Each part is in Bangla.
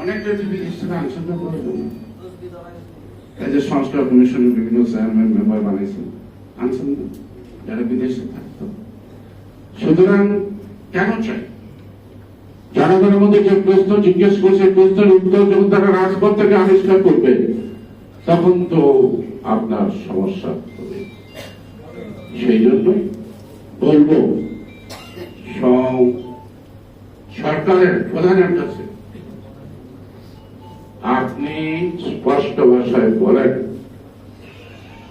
অনেক বিদেশে আনছেন না প্রয়োজন, এই যে সংস্কার কমিশনের বিভিন্ন চেয়ারম্যান মেম্বার বানাইছেন, আনছেন না যারা বিদেশে থাকতো। সুতরাং কেন চাই জনগণের মধ্যে যে প্রশ্ন জিজ্ঞেস করছে, প্রশ্নের উত্তর যখন তারা রাজপথ থেকে আবিষ্কার করবে তখন তো আপনার সমস্যা হবে। সেই জন্যই বলবো সরকারের প্রধানের কাছে আপনি স্পষ্ট ভাষায় বলেন,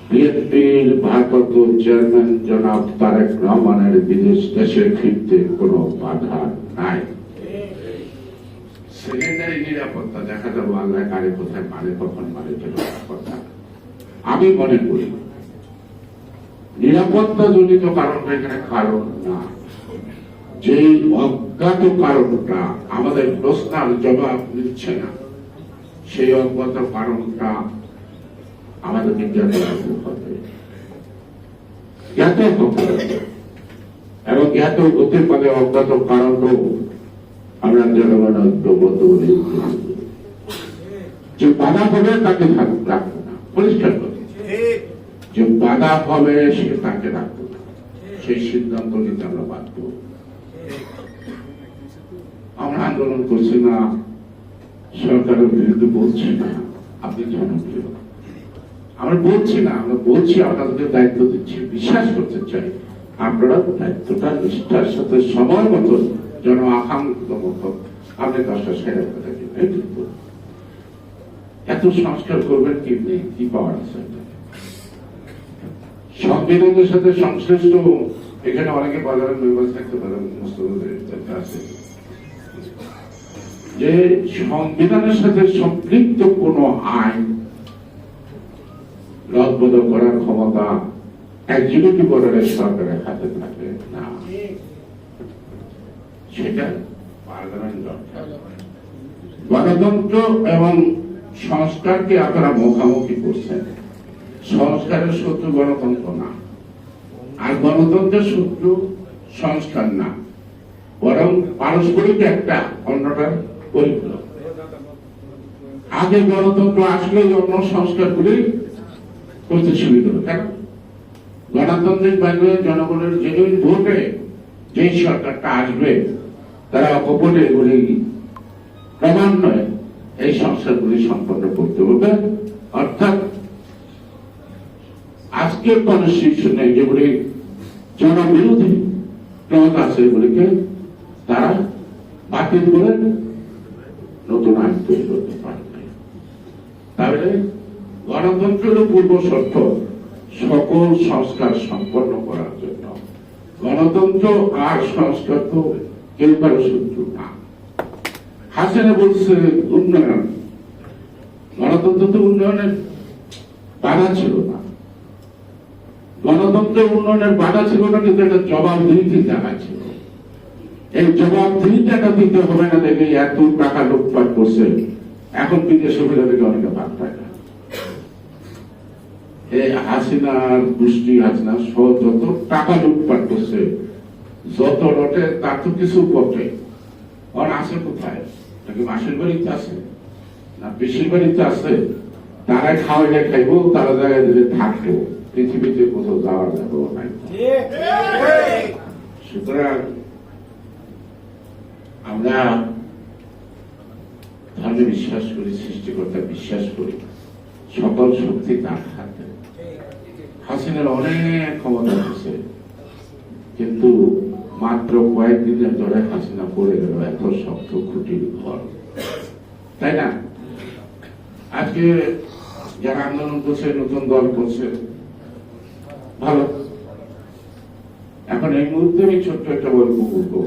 বিএনপির ভারপ্রাপ্ত চেয়ারম্যান জনাব তারেক রহমানের বিদেশ দেশে ফিরতে কোনো বাধা নাই। সেকেন্ডারি নিরাপত্তা দেখা যাবো আল্লাহ কারে কোথায় মারে কখন মারে কথা। আমি মনে করি নিরাপত্তা জনিত কারণটা এখানে কারণ না, যে অজ্ঞাত কারণটা আমাদের প্রশ্নের জবাব দিচ্ছে না, সেই অজ্ঞাত কারণটা আমাদেরকে জ্ঞাত হবে, জ্ঞাত হবে এবং জ্ঞাত হতে পারে অজ্ঞাত কারণও আমরা জনগণ ঐক্যবদ্ধ বলে যে বাধা হবে তাকে রাখবো না, পরিষ্কার করে যে বাধা হবে সে তাকে রাখবো না, সেই সিদ্ধান্ত নিতে আমরা বাধ্য। আমরা আন্দোলন করছি না, সরকারের বিরুদ্ধে বলছি না, আপনি জনপ্রিয় আমরা বলছি না, আমরা বলছি আপনাদের দায়িত্ব দিচ্ছি, বিশ্বাস করতে চাই আপনারা দায়িত্বটা নিষ্ঠার সাথে সময় মতো জন আকাঙ্ক্ষিত মতো আপনি কাজটা সেরে ফেলে দিবেন। এত সংস্কার করবেন কি পাওয়ার আছে? সংবিধানের সাথে সংশ্লিষ্ট এখানে অনেকে বাজারের নির্বাচ থাকতে পারেন, আছে যে সংবিধানের সাথে সম্পৃক্ত কোন আইন রদবদল করার ক্ষমতা এক্সিকিউটিভ অর্ডারের সরকারের হাতে থাকে না, সেটা গণতন্ত্র এবং সংস্কারকে আপনারা মুখামুখি করছেন। সংস্কারের শত্রু গণতন্ত্র না, আর গণতন্ত্রের শত্রু সংস্কার না, বরং পারস্পরিক একটা অন্যটার পরিপূরক। আগে গণতন্ত্র আসলে অন্য সংস্কারগুলি করতে সুবিধা হবে, কেন গণতান্ত্রিক ভাবে জনগণের জেনুইন ভোটে যে সরকারটা আসবে তারা অকপটে এগুলি ক্রমান্বয়ে এই সংস্কারগুলি সম্পন্ন করতে হবে। অর্থাৎ আজকের কনস্টিটিউশনে যেগুলি জনবিরোধী ক্লজ আছে এগুলিকে তারা বাতিল করে নতুন আইন তৈরি করতে পারবে। তাহলে গণতন্ত্রের পূর্ব শর্ত সকল সংস্কার সম্পন্ন করার জন্য গণতন্ত্র আর সংস্কার তো কেউ কারো শত্রু না। হাসিনা বলছে উন্নয়ন, গণতন্ত্র তো উন্নয়নের বাধা ছিল না, গণতন্ত্রের উন্নয়নের বাধা ছিল না, কিন্তু একটা জবাবদিহিতে জায়গা ছিল। এই জবাবদিহিটা দিতে হবে না দেখে এত টাকা লুটপাট করছে, এখন বিদেশ সুবিধা থেকে অনেকে ভাগ পায় না। এই হাসিনার গোষ্ঠী হাসিনা যত টাকা লুটপাট করছে, যত রটে তার তো কিছু বটে, আর আছে কোথায়? নাকি মাসের বাড়িতে আছে না পিসির বাড়িতে আছে? তারা খাওয়াইলে খাইবো, তারা জায়গায় দিলে থাকবো, পৃথিবীতে কোথাও যাওয়ার যাবো নাই। সুতরাং আমরা ধর্মে বিশ্বাস করি, সৃষ্টিকর্তা বিশ্বাস করি, সকল শক্তি তার হাতে। হাসিনার অনেক ক্ষমতা আছে, কিন্তু মাত্র কয়েকদিনের ধরে হাসিনা পড়ে গেল এত শক্ত খুঁটির ঘর, তাই না? আজকে যারা আন্দোলন করছে, নতুন দল করছে, ভালো। এখন এই মুহূর্তে আমি ছোট্ট একটা গল্প বলবো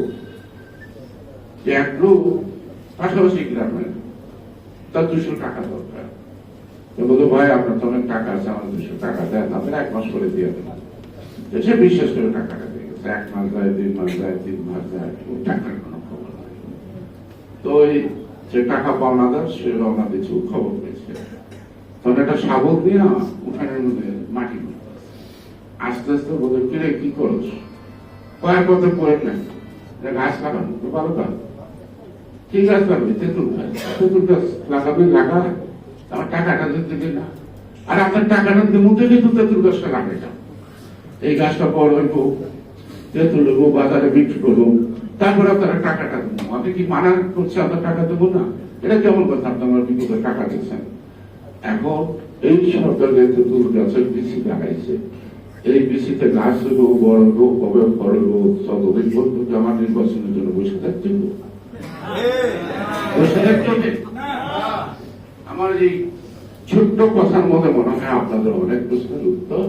যে এক লোক পাশাপাশি গ্রামের, তার 200 টাকা দরকার। বলতো ভাই আপনার তো অনেক টাকা আছে, আমার 200 টাকা দেন, আপনার 1 মাস করে দিয়ে দেন। সে বিশ্বাস করে টাকাটা দিয়ে গেছে। 1 মাস যায়, 2 মাস যায়, 3 মাস যায়, টাকার কোনো খবর নাই। তো যে টাকা পাওনাদার সে রওনা দিচ্ছে, খবর পেয়েছে, তখন একটা শাবক দিয়ে না উঠানের মধ্যে মাটি আস্তে আস্তে বলে কিরে কি করছ? কয়েক বছর পরে নাই গাছ লাগানো তো ভালো কাজ, ঠিক আছে আমি তেঁতুল গাছ লাগাবে লাগা, আমার টাকাটা দিতে না, আর আপনার টাকাটা মুখে কিন্তু তেঁতুল গাছটা লাগাই না, এই গাছটা বড় হইব, তেঁতুল হইব, বাজারে বিক্রি করবো, তারপরে আপনারা টাকাটা দেবো। আমি কি মানা করছি আপনার টাকা দেবো না? এটা কেমন কথা, আপনার বিক্রি টাকা দিচ্ছেন। এখন এই সরকার যে তেঁতুল গাছের বিচি লাগাইছে, এই বিচিতে গাছ হইব, বড় হোক, কবে বড় হোক, ততদিন পর্যন্ত আমার নির্বাচনের জন্য বসে থাকতে হবে। আমার এই ছোট্ট কথার মধ্যে মনে হয় আপনাদের অনেক প্রশ্নের উত্তর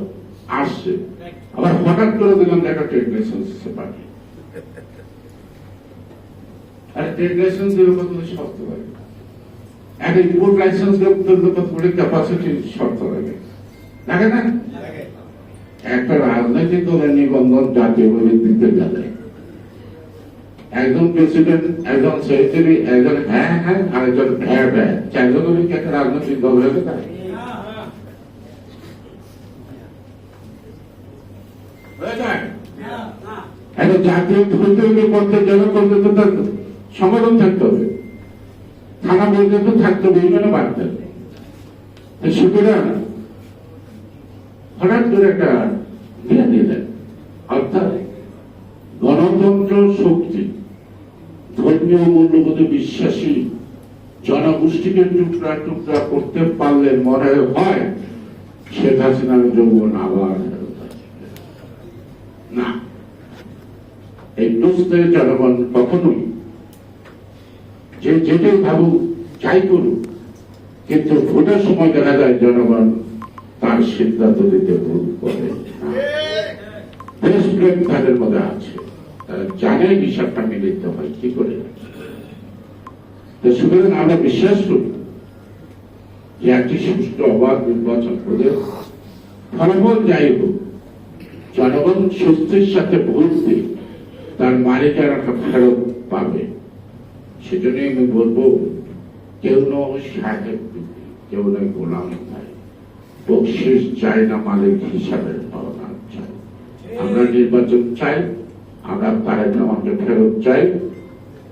আসছে। আবার হঠাৎ করে দিলাম একটা ট্রেড লাইসেন্স পাঠি, আর ট্রেড লাইসেন্স এর কত শর্ত লাগে, একটা ইম্পোর্ট লাইসেন্স কতগুলি ক্যাপাসিটি শর্ত লাগে, লাগে না? একটা রাজনৈতিক দলের নিবন্ধন জাতীয় দিতে গেলে একজন প্রেসিডেন্ট, একজন সেক্রেটারি, একজন হ্যাঁ হ্যাঁ, আর একজন ভ্যাঁ ভ্যাঁ, চারজনের কি একটা রাজনৈতিক দল হয়ে যায়? একটা জাতীয় করতে গেলে করতে তো তার সংগঠন থাকতে হবে, থানা পর্যন্ত থাকতে হবে, এই জন্য বাড়তে হবে। সুতরাং হঠাৎ করে একটা দিয়ে দিলেন, অর্থাৎ গণতন্ত্র শক্তি, ধর্মীয় মূল্যবোধে বিশ্বাসী জনগোষ্ঠীকে টুকরা টুকরা করতে পারলে মনে হয় শেখ হাসিনার যৌবন আবার না। এই প্রশ্নে জনগণ কখনোই যে যেটাই ভাবুক, যাই করুক, কিন্তু ভোটের সময় দেখা যায় জনগণ তার সিদ্ধান্ত দিতে ভুল করে। দেশপ্রেম তাদের মধ্যে আছে, তারা জানে হিসাবটা মিলিতে হয় কি করে। সুতরাং আমরা বিশ্বাস করি যে একটি সুষ্ঠু অবাধ নির্বাচন করে ফলাফল যাই হোক, জনগণ স্বস্তির সাথে ভোট দিয়ে তার মালিকানাটা ফেরত পাবে। সেজন্যই আমি বলবো, কেউ নয় সাহেব, কেউ নয় গোলাম ভাই, বকশিস চাই না, মালিক হিসাবে পাওনা চাই। আমরা নির্বাচন চাই, আমরা তারেক রহমানকে ফেরত চাই।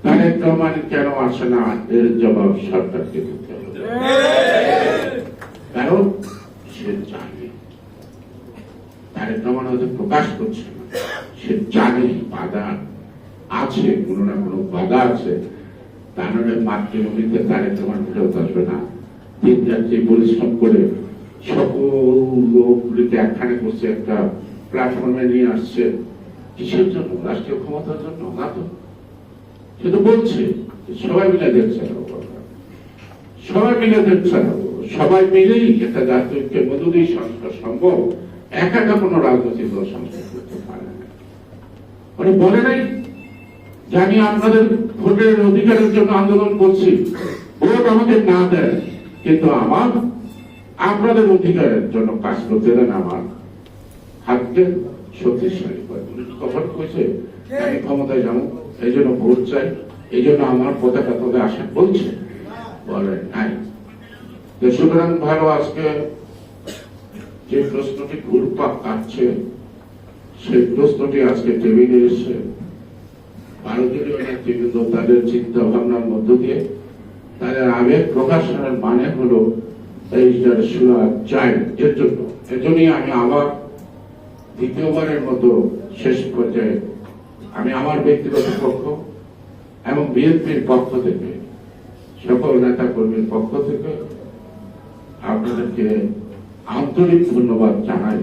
তারেক রহমান কেন আসে না, এর জবাব সরকারকে দিতে হবে, কারণ সে জানে। তারেক রহমান হয়তো প্রকাশ করছে না, সে জানে বাধা আছে, কোনো না কোনো বাধা আছে। তার মানে মাতৃভূমিতে তারেক রহমান ফেরত আসবে না। দিন রাত্রি পরিশ্রম করে সকল লোকগুলিকে একখানে করছে, একটা প্ল্যাটফর্মে নিয়ে আসছে। কিসের জন্য? রাষ্ট্রীয় ক্ষমতার জন্য না তো। সে তো বলছে সবাই মিলে দেখছে, সবাই মিলে দেখছে, সবাই মিলেই একটা জাতীয়কে মধুরী সংস্কার সম্ভব, একা একা কোনো রাজনৈতিক দল সংস্কার করতে পারে না। মানে বলে নাই যে আমি আপনাদের ভোটের অধিকারের জন্য আন্দোলন করছি, ভোট আমাকে না দেন, কিন্তু আমার আপনাদের অধিকারের জন্য কাজ করতে দেন, আমার হাতকে শক্তিশালী করে। কখন কইছে আমি ক্ষমতায় যাবো, এই জন্য ভোট চাই, এই জন্য আমার পতাকা তোদের আসা বলছে? বলে নাই। সুতরাং ভালো, আজকে যে প্রশ্নটি ঘুরপাক কাটছে, সেই প্রশ্নটি আজকে টেবিলে এসে ভারতীয় নেতৃবৃন্দ তাদের চিন্তা ভাবনার মধ্য দিয়ে তাদের আবেগ প্রকাশের মানে হলো এই সুরা চাই। এর জন্য এজন্যই আমি আবার দ্বিতীয়বারের মতো শেষ পর্যায়ে আমি আমার ব্যক্তিগত পক্ষ এবং বিএনপির পক্ষ থেকে, সকল নেতা কর্মীর পক্ষ থেকে আপনাদেরকে আন্তরিক ধন্যবাদ জানাই।